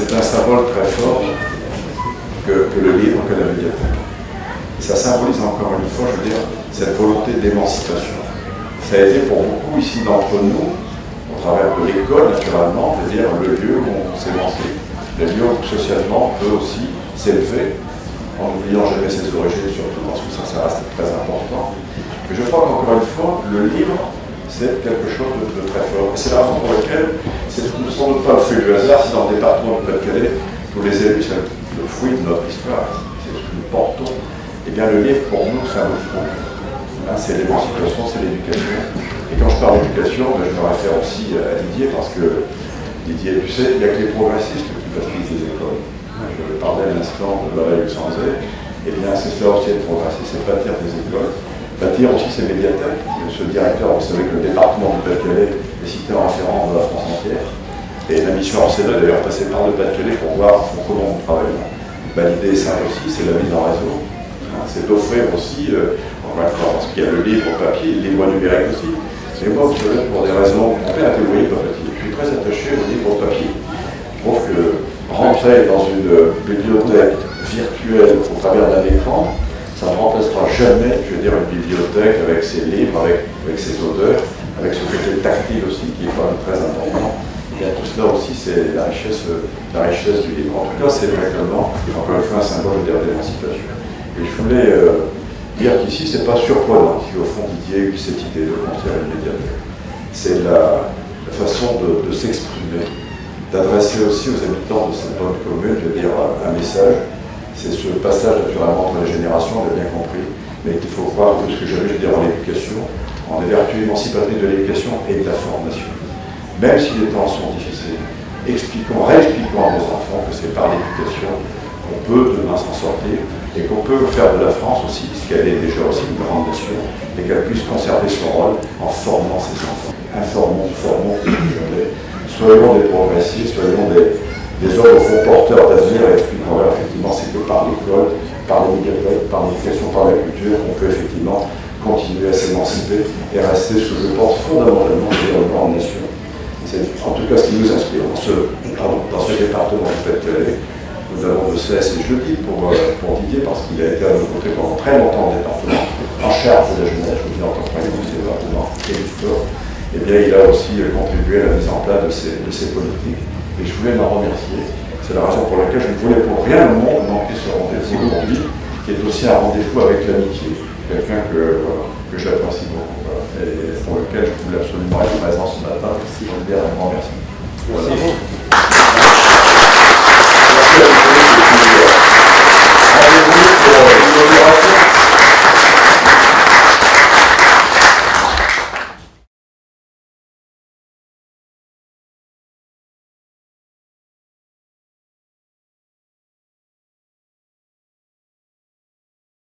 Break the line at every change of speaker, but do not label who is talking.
c'est un symbole très fort que le livre, que la médiathèque. Ça symbolise encore une fois, je veux dire, cette volonté d'émancipation. Ça a été pour beaucoup ici d'entre nous, au travers de l'école naturellement, de dire le lieu où on s'émancipe, le lieu où socialement on peut aussi s'élever, en n'oubliant jamais ses origines surtout, parce que ça reste très important. Mais je crois qu'encore une fois, le livre, c'est quelque chose de très fort. Et c'est la raison pour laquelle, c'est sans doute pas le fruit du hasard, si dans le département du Pas-de-Calais, tous les élus, c'est le fruit de notre histoire, c'est ce que nous portons. Eh bien, le livre, pour nous, ça nous faut. Hein, c'est l'émancipation, c'est l'éducation. Et quand je parle d'éducation, ben, je me réfère aussi à Didier, parce que Didier, tu sais, il n'y a que les progressistes qui bâtissent des écoles. Je parlais à l'instant de Balaï-Luxanzé. Eh bien, c'est ça aussi être progressiste, c'est bâtir des écoles. Bâtir aussi ces médiathèques. Ce directeur, vous savez que le département du Pas-de-Calais est cité en référence de la France entière. Et la mission RCD, d'ailleurs, passée par le Pas-de-Calais pour voir comment on travaille. Ben, l'idée est simple aussi, c'est la mise en réseau. Hein, c'est d'offrir aussi, encore une fois, parce qu'il y a le livre papier, le livre numérique aussi. Mais moi, vous savez, pour des raisons très intégrées, je suis très attaché au livre papier. Je trouve que rentrer dans une bibliothèque virtuelle au travers d'un écran, ça ne remplacera jamais, je veux dire, une bibliothèque avec ses livres, avec ses odeurs, avec ce côté tactile aussi qui est quand même très important. Et bien, tout cela aussi, c'est la richesse du livre. En tout cas, c'est vraiment, encore une fois, un symbole d'émancipation. Et je voulais dire qu'ici, c'est pas surprenant si au fond Didier a eu cette idée de construire une médiathèque. C'est la façon de s'exprimer, d'adresser aussi aux habitants de cette bonne commune, de dire un message. C'est ce passage naturellement entre les générations, on l'a bien compris, mais qu'il faut croire que ce que j'avais dire en éducation, en des vertus émancipatrices de l'éducation et de la formation. Même si les temps sont difficiles, réexpliquons à nos enfants que c'est par l'éducation qu'on peut demain s'en sortir et qu'on peut faire de la France aussi, puisqu'elle est déjà aussi une grande nation, et qu'elle puisse conserver son rôle en formant ses enfants. Informons, formons, soyons des progressistes, soyons des hommes au fond porteurs d'avenir et expliquons effectivement c'est que par l'école, par les médiathèques, par l'éducation, par la culture, on peut effectivement continuer à s'émanciper et rester ce que je pense fondamentalement une grande nation. C'est en tout cas ce qui nous inspire dans ce département du Pas-de-Calais. Nous avons de cesse, et je le dis pour Didier, parce qu'il a été à nos côtés pendant très longtemps au département, en charge de la jeunesse, je vous dis en tant que président du département et du sport, eh bien il a aussi contribué à la mise en place de ces politiques. Et je voulais l'en remercier. C'est la raison pour laquelle je ne voulais pour rien au monde manquer ce rendez-vous aujourd'hui, qui est aussi un rendez-vous avec l'amitié. Quelqu'un que j'apprécie beaucoup. Voilà. Et pour lequel je voulais absolument être présent ce matin. Je veux dire un grand merci. Voilà.